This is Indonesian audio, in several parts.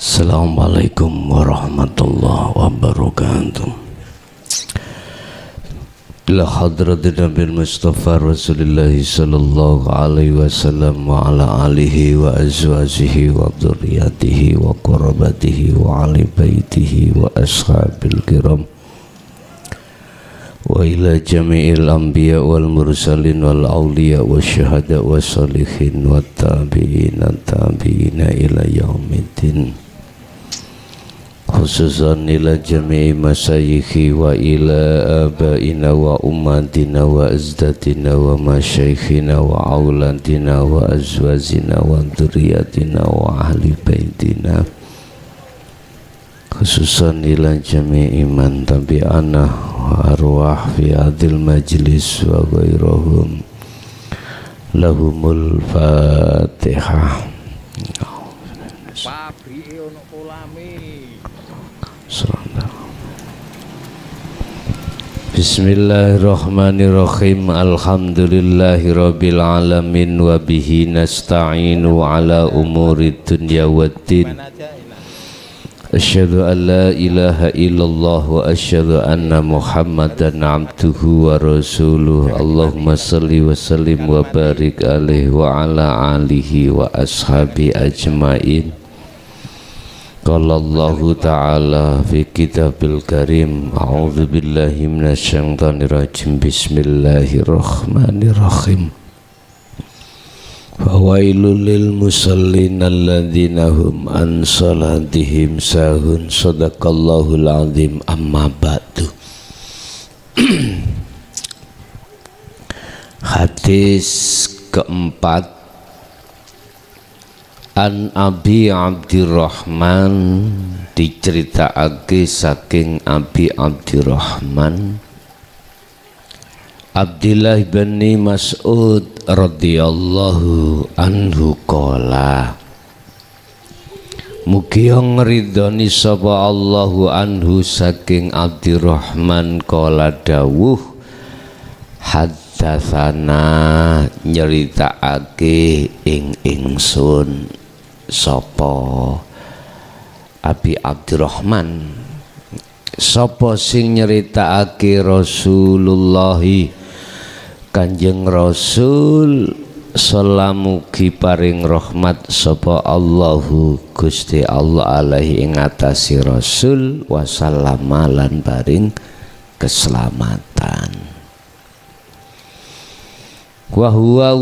Assalamualaikum warahmatullahi wabarakatuh. Ila hadratin Nabi Mustafa Rasulullah sallallahu alaihi wasallam wa ala alihi wa azwajihi wa dzurriyyatihi wa qurabatihi wa ali baitihi wa ashabil kiram wa ila jami'il anbiya wal mursalin wal awliya wa syuhada wa salihin wa tabi'ina ila yaumiddin, khususan ila jami'i masyayikhi wa ila abaina wa ummatina wa azdatina wa masyaikhina wa auladina wa azwazina wa dzurriyyatina wa ahli baitina, khususan ila jami'i man tabi'ana wa arwah fi adil majlis wa ghairahum. Lahumul Fatihah. Bismillahirrahmanirrahim. Alhamdulillahi rabbil alamin wa bihi nasta'inu ala umuri dunya waddin. Asyhadu an la ilaha illallah wa asyhadu anna Muhammadan abduhu wa rasuluh. Allahumma salli wa sallim wa barik alaihi wa ala alihi wa ashabi ajmain. Qala Allahu ta'ala fi kitabil karim, a'udzu billahi minasyaitonir rajim, bismillahirrahmanirrahim. Fawailul lil musallin alladzina hum an salatihim sahun. Shadaqallahul azim. Amma ba'du. Hadis keempat, an Abi Abdurrahman, diceritakake saking Abi Abdurrahman Abdillah bin Mas'ud radhiyallahu anhu qala, mugi ngridoni sapa Allahu anhu saking Abdurrahman qala dawuh, haddatsana nyeritakake ingsun sapa Abi Abdurrahman, sapa sing nyeritakake Rasulullah Kanjeng Rasul salamugi paring rahmat sapa Allahu Gusti Allah alaihi ing atase Rasul wasallama lan paring keselamatan. Wahwa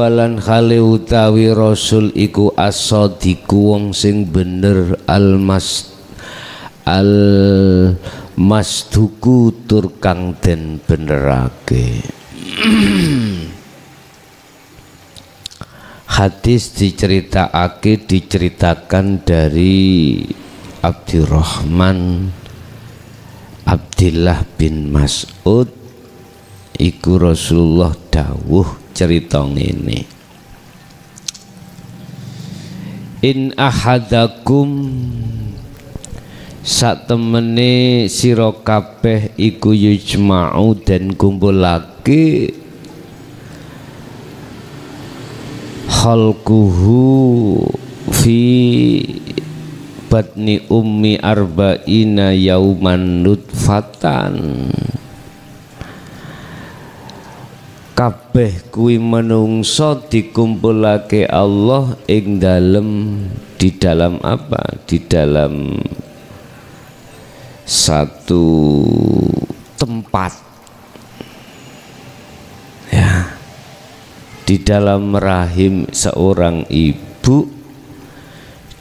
lan khali utawi Rasul iku as-sadiqu wong sing bener masduku tur kang den benerake. Hadis diceritakan dari Abdurrahman Abdillah bin Mas'ud iku Rasulullah dawuh cerita ngene, in ahadakum satemene sira kabeh iku yujma'u den kumpulake khalquhu fi batni ummi arba'ina yauman nutfatan, kabeh kuwi menungso dikumpulake Allah ing di dalam apa? Di dalam satu tempat, ya, di dalam rahim seorang ibu.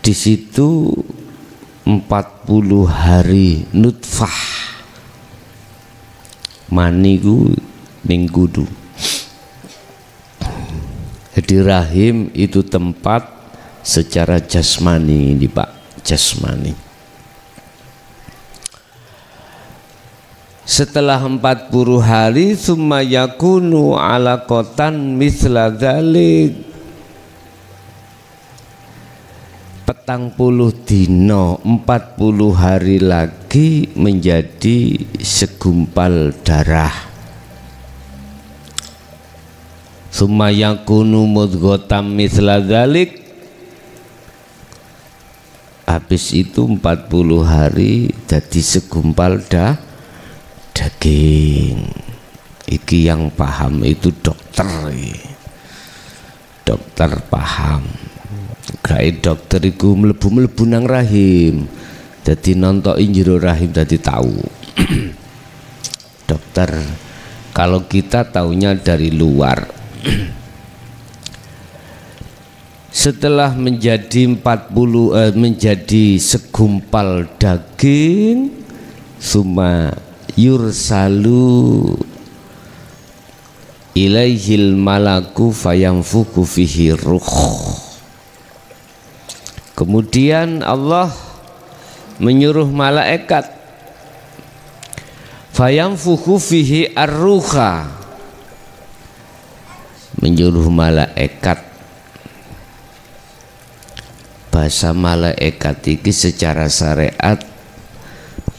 Di situ 40 hari nutfah, maniku ning kudu. Jadi rahim itu tempat secara jasmani ini Pak, jasmani. Setelah 40 hari summa yakunu alaqatan misla dzalik, 40 dino 40 hari lagi menjadi segumpal darah. Summa yakunu mudghatam misla dzalik, habis itu 40 hari jadi segumpal daging. Iki yang paham itu dokter, dokter paham. Gawe dokter iku mlebu nang rahim, jadi nontoki njero rahim, jadi tahu. Dokter, kalau kita taunya dari luar. Setelah menjadi menjadi segumpal daging, summa yursalu ilaihil malaku fayamfuku fihi ruh. Kemudian Allah menyuruh malaikat fayamfuku fihi ar-ruha, menyuruh malaikat. Bahasa malaikat ini secara syariat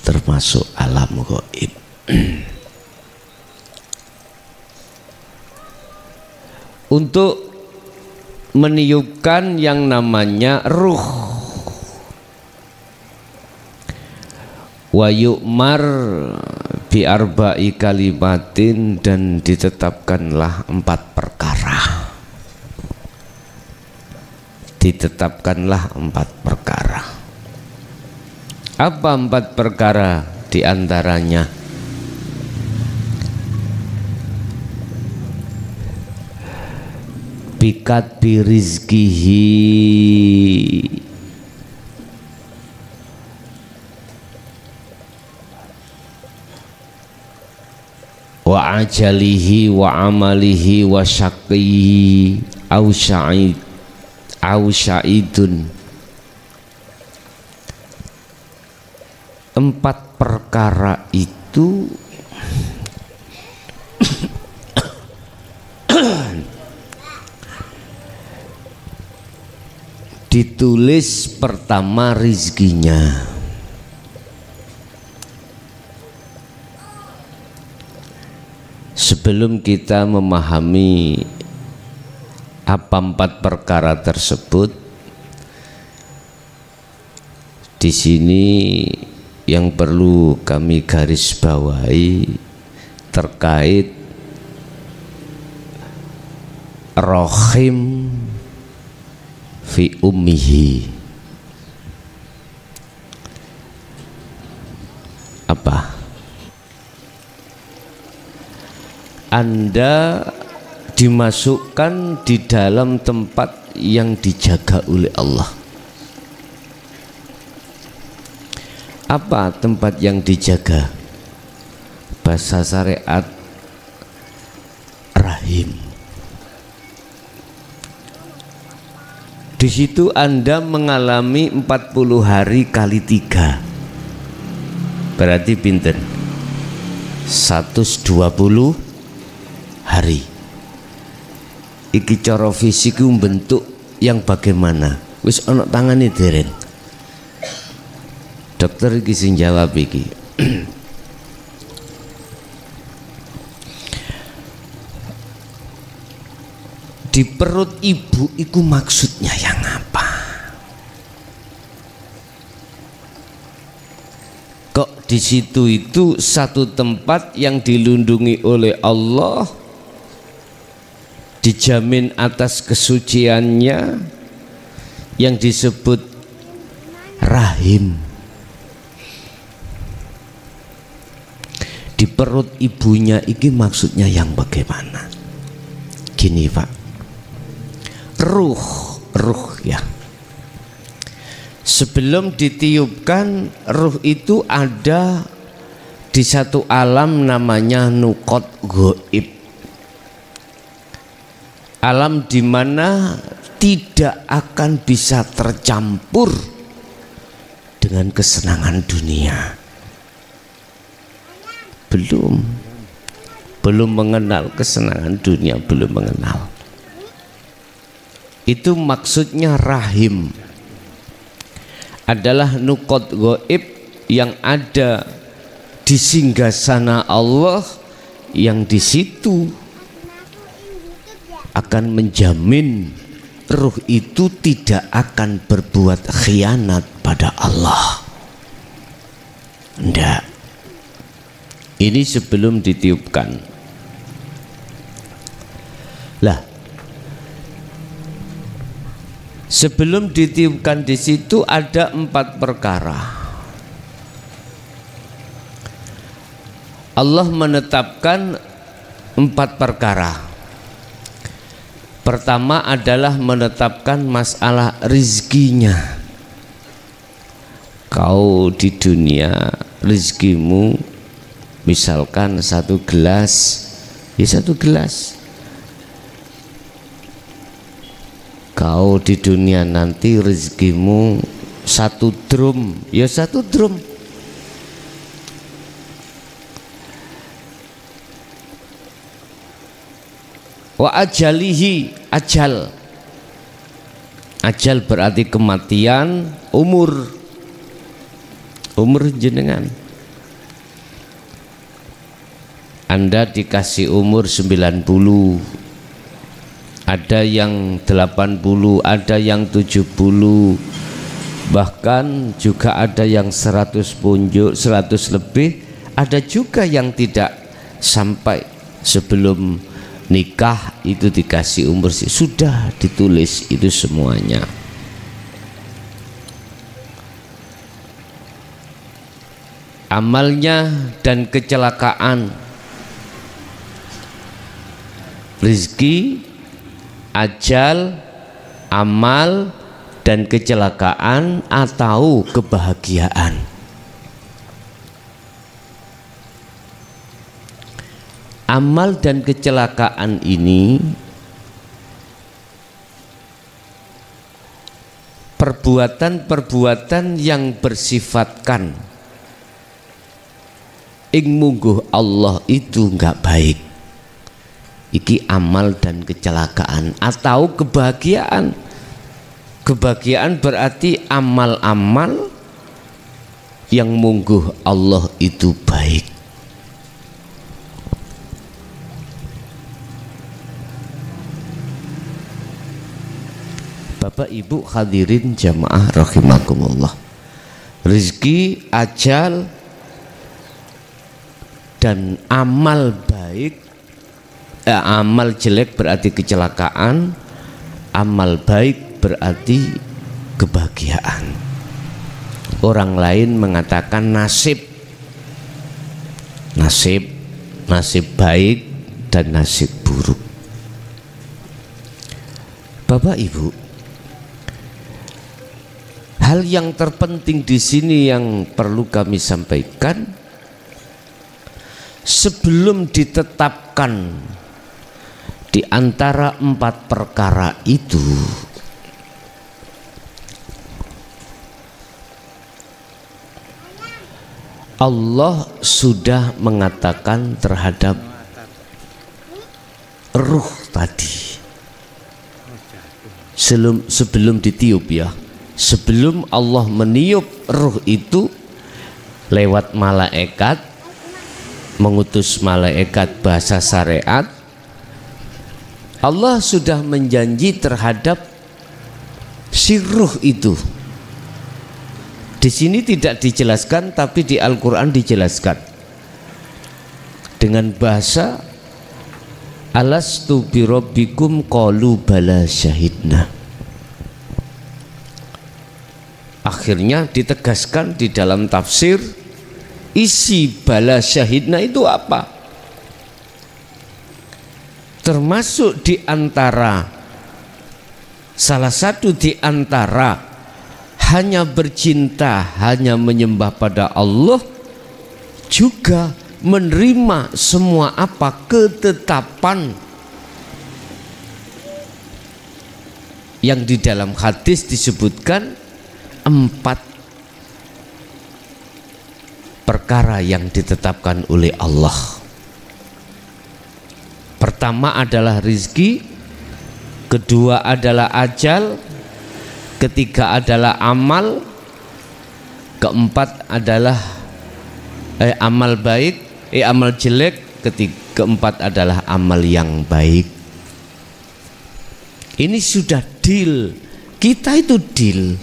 termasuk alam gaib. Untuk meniupkan yang namanya ruh. Wa yu'mar bi arba'i kalimatin, dan ditetapkanlah 4 perkara. Ditetapkanlah 4 perkara. Apa 4 perkara diantaranya? Bikat birizkihi wa ajalihi wa amalihi wa syaqihi au syaidun. 4 perkara itu ditulis pertama rizkinya. Sebelum kita memahami apa 4 perkara tersebut, di sini yang perlu kami garis bawahi terkait rohim fi ummihi. Apa? Anda dimasukkan di dalam tempat yang dijaga oleh Allah. Apa tempat yang dijaga? Bahasa syariat rahim. Di situ Anda mengalami 40 hari kali 3. Berarti pinten? 120 hari. Iki cara fisik bentuk yang bagaimana? Wis ana tangane dereng. Dokter iki sing jawab iki. Di perut ibu itu maksudnya yang apa? Kok di situ itu satu tempat yang dilindungi oleh Allah, dijamin atas kesuciannya, yang disebut rahim. Di perut ibunya ini maksudnya yang bagaimana? Gini Pak, ruh ya. Sebelum ditiupkan, ruh itu ada di satu alam namanya nukot goib. Alam di mana tidak akan bisa tercampur dengan kesenangan dunia. Belum mengenal kesenangan dunia, belum mengenal. Itu maksudnya rahim. Adalah nukot goib yang ada di singgasana Allah, yang di situ akan menjamin ruh itu tidak akan berbuat khianat pada Allah. Enggak. Ini sebelum ditiupkan. Lah, sebelum ditiupkan di situ ada 4 perkara. Allah menetapkan 4 perkara. Pertama adalah menetapkan masalah rizkinya. Kau di dunia rizkimu misalkan 1 gelas, ya 1 gelas. Kau di dunia nanti rizkimu 1 drum, ya 1 drum. Wa ajalihi, ajal. Ajal berarti kematian, umur. Umur jenengan. Anda dikasih umur 90, ada yang 80, ada yang 70, bahkan juga ada yang 100 punjuk, 100 lebih, ada juga yang tidak sampai sebelum nikah itu dikasih umur sih, sudah ditulis itu semuanya. Amalnya dan kecelakaan, rizki, ajal, amal dan kecelakaan atau kebahagiaan. Amal dan kecelakaan ini perbuatan-perbuatan yang bersifatkan ing mungguh Allah itu enggak baik. Iki amal dan kecelakaan atau kebahagiaan. Kebahagiaan berarti amal-amal yang mungguh Allah itu baik. Bapak Ibu hadirin jamaah rahimakumullah. Rizki, ajal dan amal baik, amal jelek berarti kecelakaan, amal baik berarti kebahagiaan. Orang lain mengatakan nasib. Nasib, nasib baik dan nasib buruk. Bapak Ibu, hal yang terpenting di sini yang perlu kami sampaikan, sebelum ditetapkan di antara 4 perkara itu, Allah sudah mengatakan terhadap ruh tadi sebelum ditiup ya. Sebelum Allah meniup ruh itu lewat malaikat, mengutus malaikat bahasa syariat, Allah sudah menjanji terhadap si ruh itu. Di sini tidak dijelaskan, tapi di Al-Quran dijelaskan dengan bahasa alastu birabbikum qalu bala syahidna. Akhirnya ditegaskan di dalam tafsir, isi bala syahidna itu apa? Termasuk di antara, salah satu di antara hanya bercinta, hanya menyembah pada Allah, juga menerima semua apa ketetapan yang di dalam hadis disebutkan 4 perkara yang ditetapkan oleh Allah. Pertama adalah rizki, kedua adalah ajal, ketiga adalah amal, keempat adalah amal baik, amal jelek, keempat adalah amal yang baik. Ini sudah deal. Kita itu deal.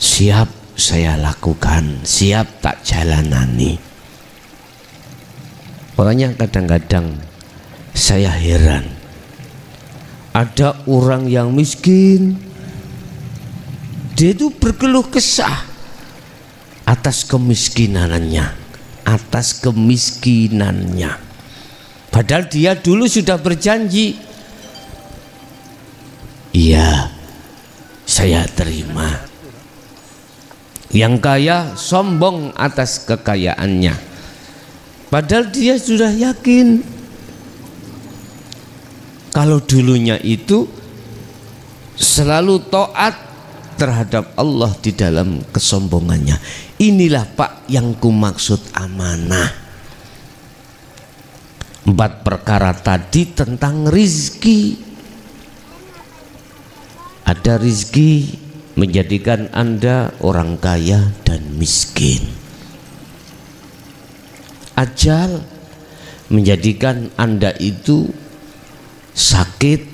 Siap saya lakukan, siap tak jalanani. Makanya kadang-kadang saya heran, ada orang yang miskin, dia itu berkeluh kesah atas kemiskinannya, padahal dia dulu sudah berjanji, iya saya terima. Yang kaya sombong atas kekayaannya, padahal dia sudah yakin kalau dulunya itu selalu taat terhadap Allah di dalam kesombongannya. Inilah Pak yang kumaksud amanah. 4 perkara tadi tentang rizki. Ada rizki menjadikan Anda orang kaya dan miskin. Ajal menjadikan Anda itu sakit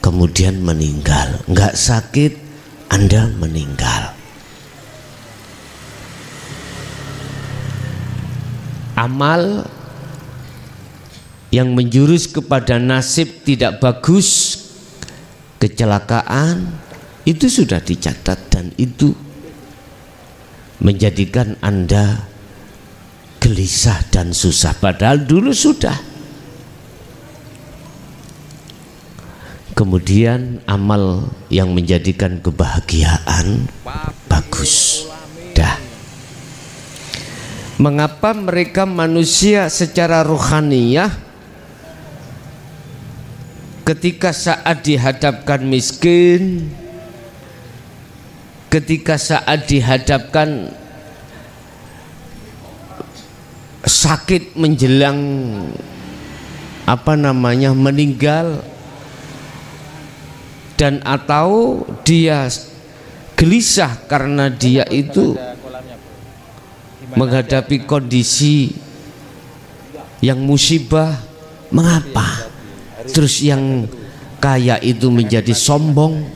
kemudian meninggal. Enggak sakit Anda meninggal. Amal yang menjurus kepada nasib tidak bagus, kecelakaan, itu sudah dicatat dan itu menjadikan Anda gelisah dan susah, padahal dulu sudah. Kemudian amal yang menjadikan kebahagiaan bagus. Dah. Mengapa mereka manusia secara rohaniyah ketika saat dihadapkan miskin, ketika saat dihadapkan sakit menjelang meninggal, dan atau dia gelisah karena dia itu menghadapi kondisi yang musibah, mengapa terus yang kaya itu menjadi sombong?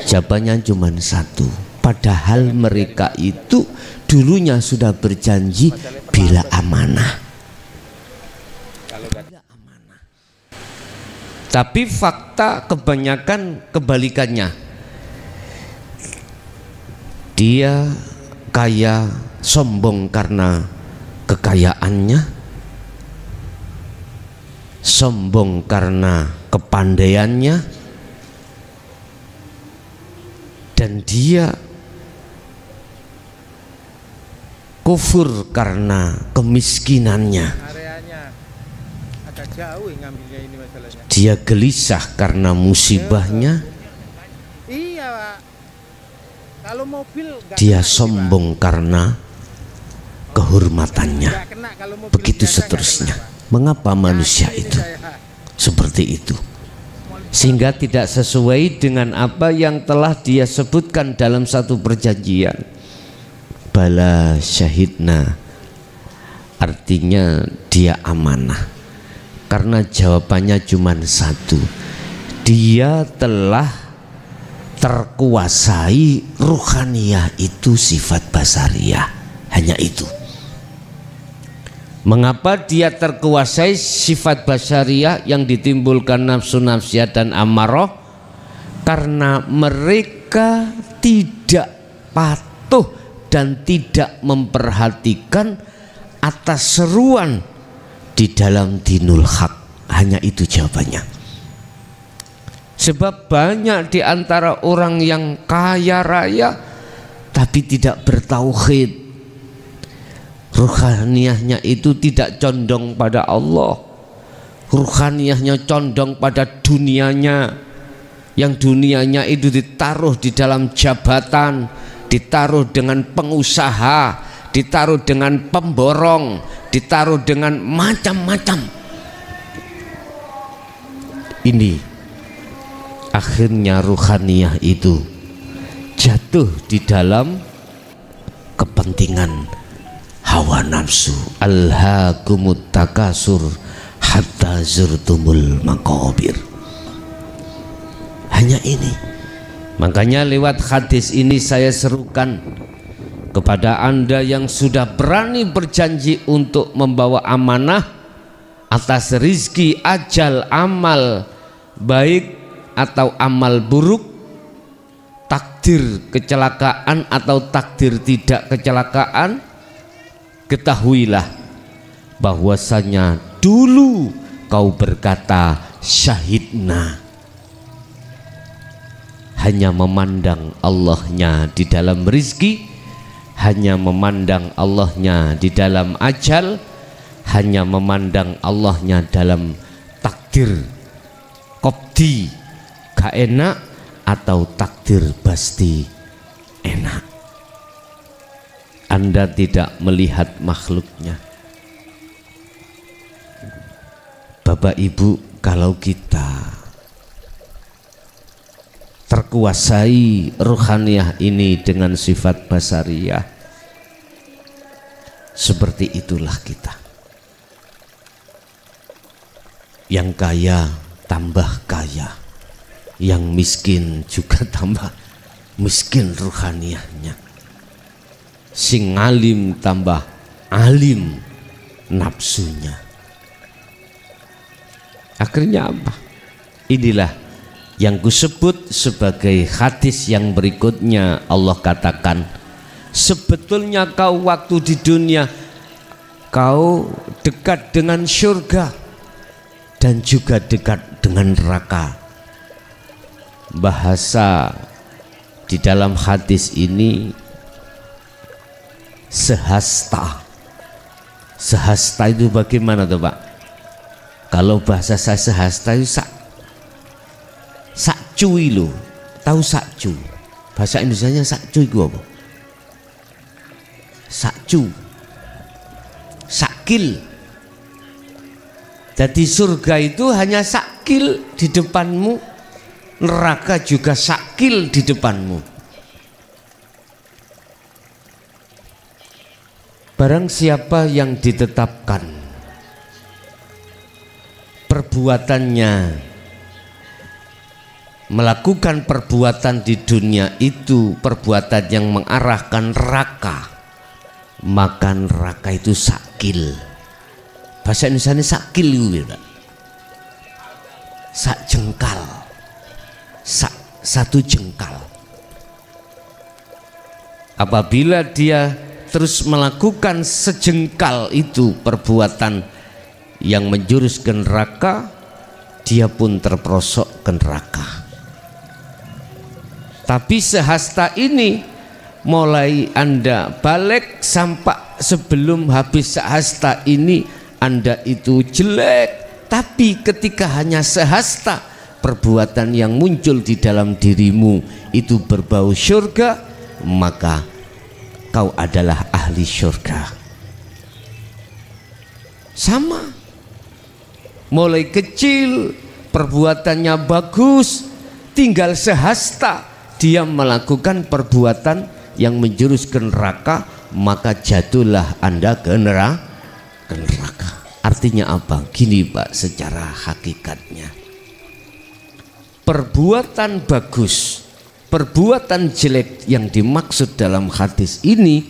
Jawabannya cuma satu, padahal mereka itu dulunya sudah berjanji bila amanah. Tapi fakta kebanyakan kebalikannya. Dia kaya sombong karena kekayaannya, sombong karena kepandaiannya, dan dia kufur karena kemiskinannya. Dia gelisah karena musibahnya. Dia sombong karena kehormatannya. Begitu seterusnya. Mengapa manusia itu seperti itu? Sehingga tidak sesuai dengan apa yang telah dia sebutkan dalam satu perjanjian. Bala syahidna, artinya dia amanah. Karena jawabannya cuma satu, dia telah terkuasai ruhaniyah itu sifat basariyah. Hanya itu. Mengapa dia terkuasai sifat basariyah yang ditimbulkan nafsu nafsiyah dan amarah? Karena mereka tidak patuh dan tidak memperhatikan atas seruan di dalam dinul haq. Hanya itu jawabannya. Sebab banyak di antara orang yang kaya raya tapi tidak bertauhid. Ruhaniyahnya itu tidak condong pada Allah. Ruhaniyahnya condong pada dunianya. Yang dunianya itu ditaruh di dalam jabatan, ditaruh dengan pengusaha, ditaruh dengan pemborong, ditaruh dengan macam-macam. Ini akhirnya ruhaniyah itu jatuh di dalam kepentingan hawa nafsu. Alhaakumut takasur hatta zurtumul maqabir. hanya ini. Makanya lewat hadis ini saya serukan kepada Anda yang sudah berani berjanji untuk membawa amanah atas rizki, ajal, amal baik atau amal buruk, takdir kecelakaan atau takdir tidak kecelakaan, ketahuilah bahwasanya dulu kau berkata syahidna, hanya memandang Allahnya di dalam rizki, hanya memandang Allahnya di dalam ajal, hanya memandang Allahnya dalam takdir qadhi gak enak atau takdir pasti enak. Anda tidak melihat makhluknya. Bapak Ibu, kalau kita terkuasai ruhaniyah ini dengan sifat basariyah, seperti itulah kita. Yang kaya tambah kaya, yang miskin juga tambah miskin ruhaniyahnya. Sing alim tambah alim nafsunya. Akhirnya apa? Inilah yang kusebut sebagai hadis yang berikutnya. Allah katakan, sebetulnya kau waktu di dunia kau dekat dengan surga dan juga dekat dengan neraka. Bahasa di dalam hadis ini sehasta. Sehasta itu bagaimana tuh Pak? Kalau bahasa saya sehasta itu sakcuy lo, tahu sakcu? Bahasa Indonesianya sakcu itu apa? Sakcu, sakil. Jadi surga itu hanya sakil di depanmu, neraka juga sakil di depanmu. Barang siapa yang ditetapkan perbuatannya, melakukan perbuatan di dunia itu perbuatan yang mengarahkan neraka, maka neraka itu sakil. Bahasa Indonesia ini sakil itu, sak jengkal, satu jengkal. Apabila dia terus melakukan sejengkal itu perbuatan yang menjurus ke neraka, dia pun terperosok ke neraka. Tapi sehasta ini, mulai Anda balik sampai sebelum habis sehasta ini, Anda itu jelek. Tapi ketika hanya sehasta, perbuatan yang muncul di dalam dirimu itu berbau surga, maka kau adalah ahli surga. Sama, mulai kecil perbuatannya bagus, tinggal sehasta dia melakukan perbuatan yang menjurus ke neraka, maka jatuhlah Anda ke neraka. Artinya apa? Gini Pak, secara hakikatnya perbuatan bagus, perbuatan jelek yang dimaksud dalam hadis ini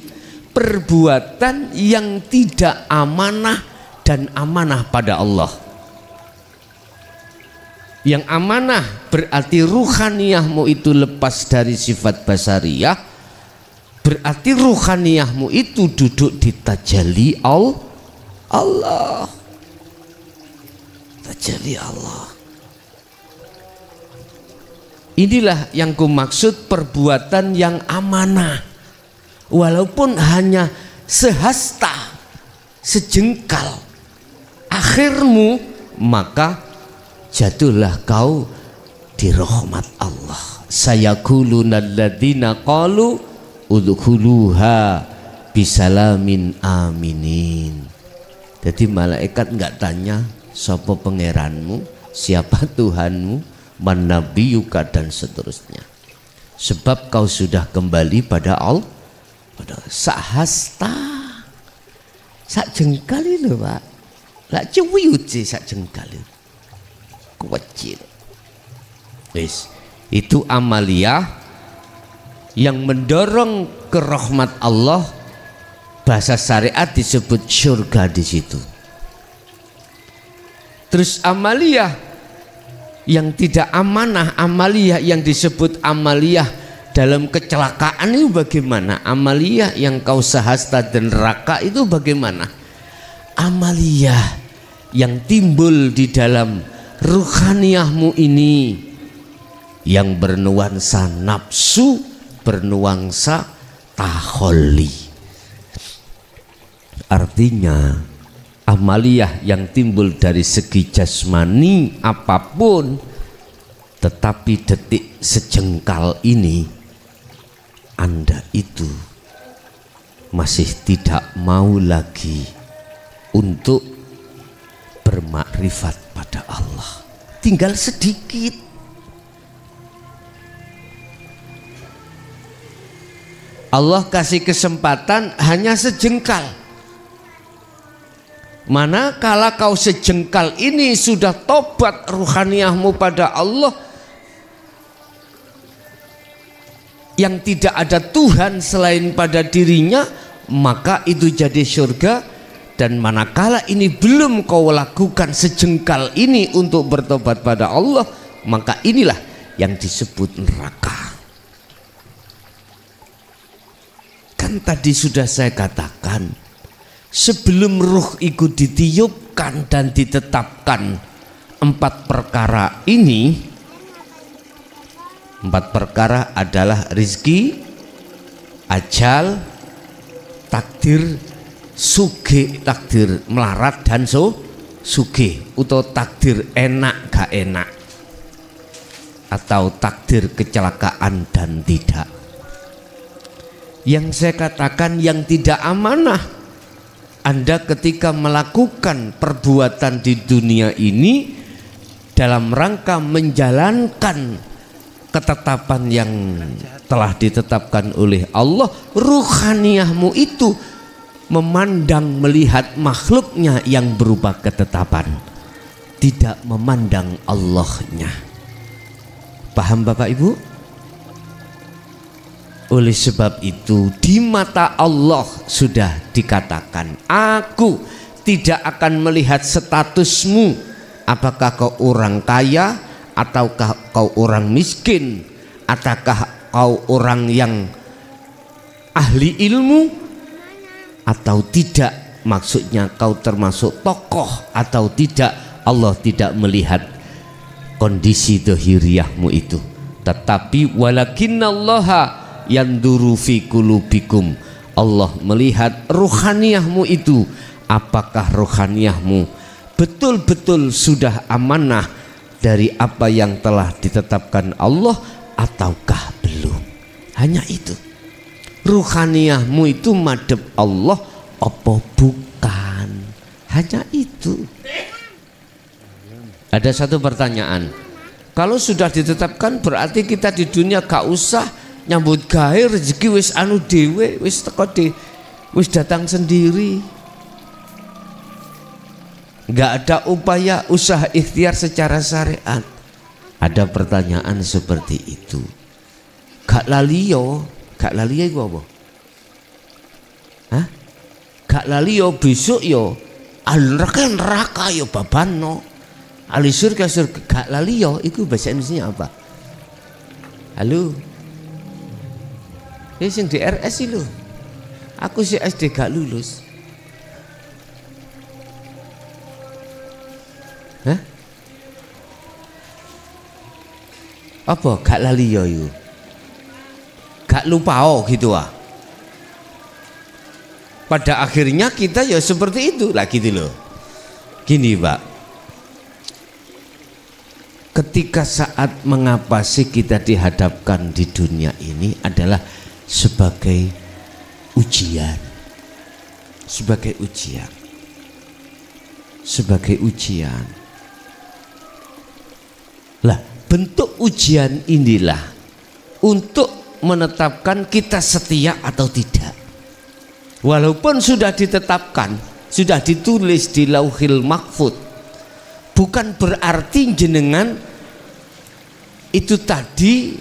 perbuatan yang tidak amanah dan amanah pada Allah. Yang amanah berarti ruhaniyahmu itu lepas dari sifat basariyah, berarti ruhaniyahmu itu duduk di tajalli Allah. Tajalli Allah. Inilah yang kumaksud perbuatan yang amanah, walaupun hanya sehasta, sejengkal akhirmu, maka jatuhlah kau di rahmat Allah. Sayaquluna alladzina qalu udkhuluha bisalamin aminin. Jadi malaikat enggak tanya siapa pangeranmu, siapa Tuhanmu, man nabiyuka dan seterusnya. Sebab kau sudah kembali pada Allah. Sahasta, sak jengkal itu Pak, lak cuwiut sih sak jengkal itu kecil. Wis, Itu amaliyah yang mendorong ke rahmat Allah. Bahasa syariat disebut surga di situ. Terus amaliyah yang tidak amanah, amaliyah yang disebut amaliyah dalam kecelakaan itu bagaimana? Amaliyah yang kau sahasta dan neraka itu bagaimana? Amaliyah yang timbul di dalam ruhaniyahmu ini yang bernuansa nafsu, bernuansa taholli. Artinya amaliyah yang timbul dari segi jasmani apapun, tetapi detik sejengkal ini Anda itu masih tidak mau lagi untuk bermakrifat pada Allah, tinggal sedikit. Allah kasih kesempatan hanya sejengkal. Manakala kau sejengkal ini sudah tobat ruhaniyahmu pada Allah, yang tidak ada Tuhan selain pada dirinya, maka itu jadi surga. Dan manakala ini belum kau lakukan sejengkal ini untuk bertobat pada Allah, maka inilah yang disebut neraka. Kan tadi sudah saya katakan, sebelum ruh itu ditiupkan dan ditetapkan 4 perkara ini, 4 perkara adalah rizki, ajal, takdir, sugih, takdir melarat dan sugih, atau takdir enak gak enak, atau takdir kecelakaan dan tidak. Yang saya katakan yang tidak amanah, Anda ketika melakukan perbuatan di dunia ini dalam rangka menjalankan ketetapan yang telah ditetapkan oleh Allah, ruhaniyahmu itu memandang melihat makhluknya yang berupa ketetapan, tidak memandang Allahnya. Paham Bapak Ibu? Oleh sebab itu di mata Allah sudah dikatakan, aku tidak akan melihat statusmu, apakah kau orang kaya ataukah kau orang miskin, ataukah kau orang yang ahli ilmu atau tidak, maksudnya kau termasuk tokoh atau tidak. Allah tidak melihat kondisi dohiriyahmu itu, tetapi walakinnallaha yanduru fi qulubikum, Allah melihat ruhaniyahmu itu, apakah ruhaniyahmu betul-betul sudah amanah dari apa yang telah ditetapkan Allah ataukah belum. Hanya itu. Ruhaniyahmu itu madhep Allah apa bukan, hanya itu. Ada satu pertanyaan, kalau sudah ditetapkan berarti kita di dunia gak usah nyambut gawe, rezeki wis anu dhewe, wis teko wis datang sendiri. Enggak ada upaya usaha ikhtiar secara syariat. Ada pertanyaan seperti itu. Gak laliyo iku apa? Hah? Gak laliyo besok yo neraka yo babano. Ali surga gak laliyo iku bahasa Indonesia apa? Halo. Sing di RS itu, aku si SD gak lulus. Hah? Apa gak lali yo yu? Gak lupa gitu ah. Pada akhirnya kita ya seperti itu lah gitu loh. Gini Pak, ketika saat mengapa sih kita dihadapkan di dunia ini adalah sebagai ujian, sebagai ujian, sebagai ujian. Lah, bentuk ujian inilah untuk menetapkan kita setia atau tidak. Walaupun sudah ditetapkan, sudah ditulis di Lauhil Mahfuz, bukan berarti jenengan itu tadi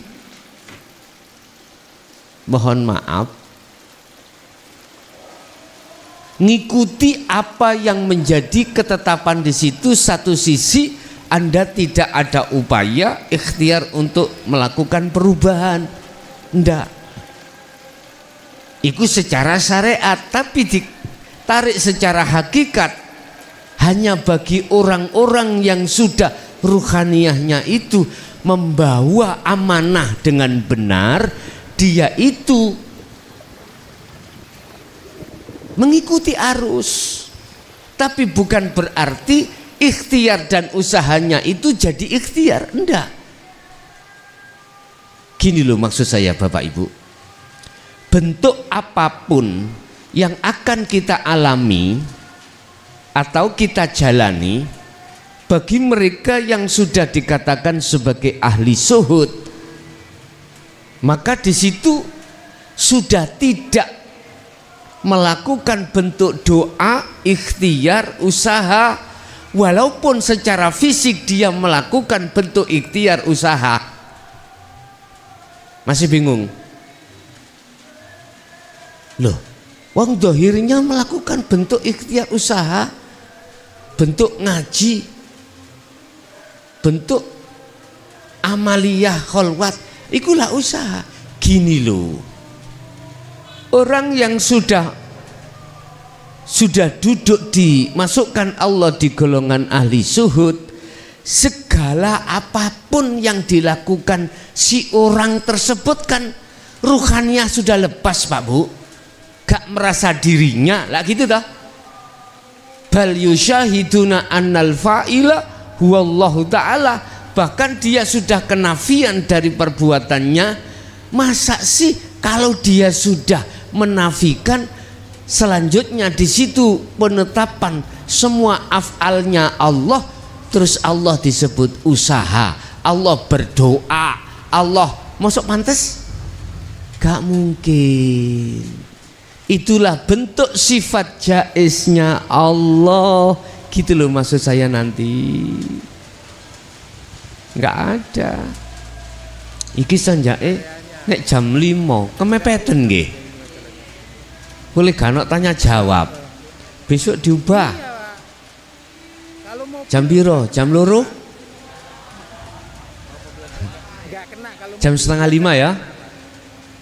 mohon maaf ngikuti apa yang menjadi ketetapan di situ. Satu sisi Anda tidak ada upaya ikhtiar untuk melakukan perubahan, enggak. Itu secara syariat, tapi ditarik secara hakikat hanya bagi orang-orang yang sudah ruhaniyahnya itu membawa amanah dengan benar, dia itu mengikuti arus. Tapi bukan berarti ikhtiar dan usahanya itu jadi ikhtiar, enggak. Gini loh maksud saya Bapak Ibu, bentuk apapun yang akan kita alami atau kita jalani, bagi mereka yang sudah dikatakan sebagai ahli zuhud, maka di situ sudah tidak melakukan bentuk doa, ikhtiar, usaha, walaupun secara fisik dia melakukan bentuk ikhtiar, usaha. Masih bingung? Loh, wong dohirnya melakukan bentuk ikhtiar, usaha, bentuk ngaji, bentuk amaliyah kholwat, ikulah usaha. Gini loh, orang yang sudah duduk dimasukkan Allah di golongan ahli zuhud, segala apapun yang dilakukan si orang tersebut kan ruhaniyah sudah lepas Pak Bu, gak merasa dirinya lah gitu dah. Bal yusyahiduna annal fa'ila huwallahu ta'ala, bahkan dia sudah kenafian dari perbuatannya. Masa sih kalau dia sudah menafikan, selanjutnya di situ penetapan semua af'alnya Allah, terus Allah disebut usaha, Allah berdoa, Allah masuk pantas? Gak mungkin. Itulah bentuk sifat jaiznya Allah, gitu loh maksud saya nanti. Gak ada. Iki sanjae nek jam 5 kemepeten nggih. Boleh ganok tanya jawab. Besok diubah. Jam piro? Jam loro? Jam 4:30 ya?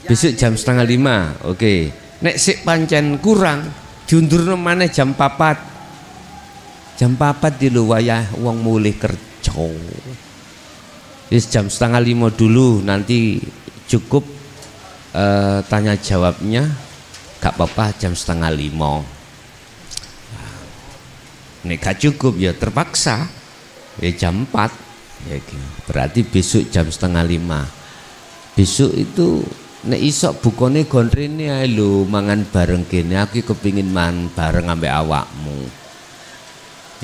Besok jam 4:30. Oke. Nek sik pancen kurang diundurno maneh jam 4. Jam 4 di lho wayah wong mulih kerja. Wis jam 4:30 dulu, nanti cukup tanya jawabnya. Gak apa-apa jam 4:30. Nek gak cukup ya terpaksa ya jam 4 ya, berarti besok jam 4:30. Besok itu nek isok bukone gondrene ae lho, mangan bareng kene. Aku kepingin mangan bareng ambek awakmu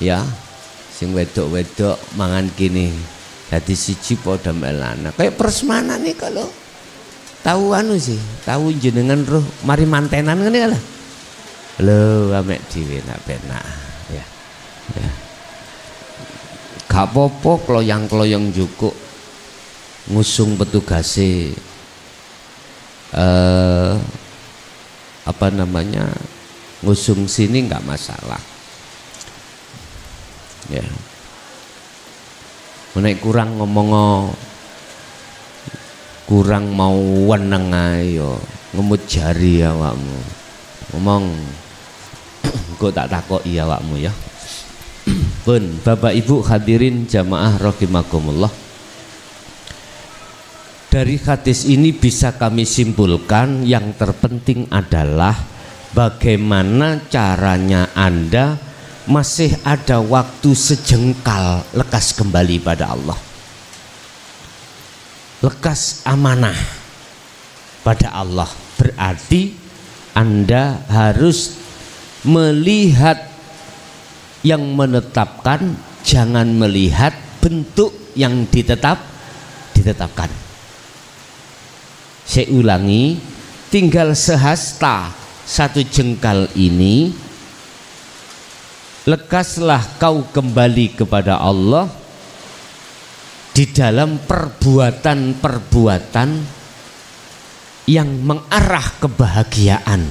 ya, sing wedok-wedok mangan kene dadi siji padha melana kayak persemanan nih. Kalau tahu anu sih, tahu jenengan roh mari mantenan ngene lah lho, amek dhewe nak penak ya. Ya. Gak apa-apa kloyang-kloyong jukuk ngusung petugase apa namanya, ngusung sini nggak masalah ya. Menek kurang ngomong, kurang mau weneng ayo ngemut jari awakmu ngomong kok tak takoki awakmu ya. Pun Bapak Ibu hadirin jamaah rahimakumullah, dari hadis ini bisa kami simpulkan yang terpenting adalah bagaimana caranya Anda masih ada waktu sejengkal lekas kembali pada Allah, lekas amanah pada Allah. Berarti Anda harus melihat yang menetapkan, jangan melihat bentuk yang ditetapkan. Saya ulangi, tinggal sehasta satu jengkal ini, lekaslah kau kembali kepada Allah, di dalam perbuatan-perbuatan yang mengarah kebahagiaan.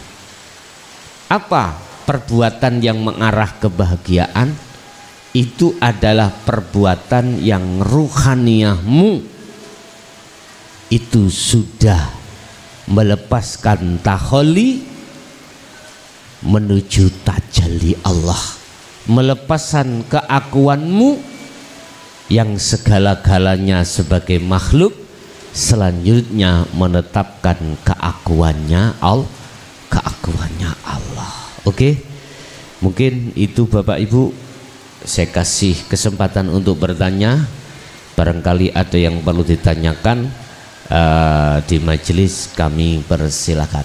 Apa perbuatan yang mengarah kebahagiaan? Itu adalah perbuatan yang ruhaniyahmu itu sudah melepaskan taholli menuju tajalli Allah, melepaskan keakuanmu yang segala-galanya sebagai makhluk, selanjutnya menetapkan keakuannya Allah. Oke, mungkin itu Bapak Ibu. Saya kasih kesempatan untuk bertanya. Barangkali ada yang perlu ditanyakan di majelis, kami persilakan.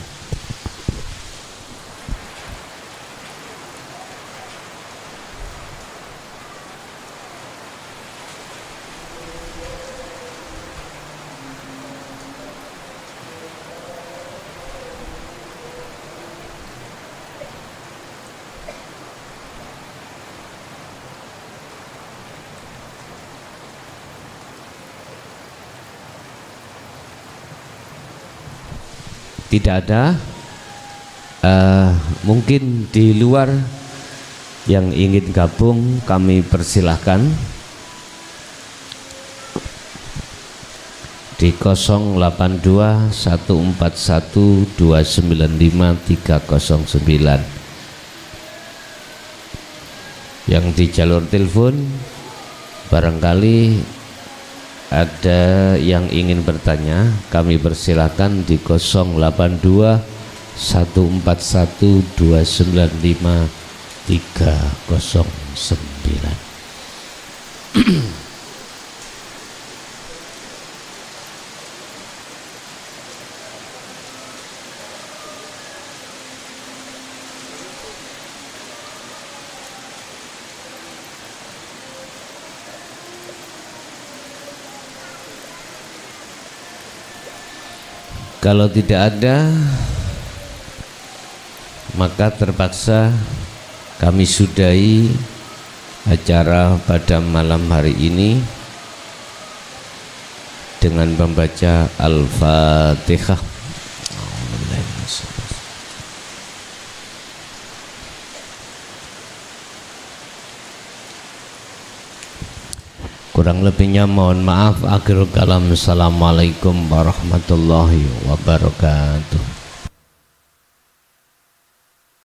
Tidak ada. Mungkin di luar yang ingin gabung, kami persilahkan di 082 141 295 309. Yang di jalur telepon barangkali ada yang ingin bertanya, kami persilahkan di 082 141 295 309. Kalau tidak ada, maka terpaksa kami sudahi acara pada malam hari ini dengan membaca Al-Fatihah. Kurang lebihnya mohon maaf. Akhirul kalam. Assalamualaikum warahmatullahi wabarakatuh.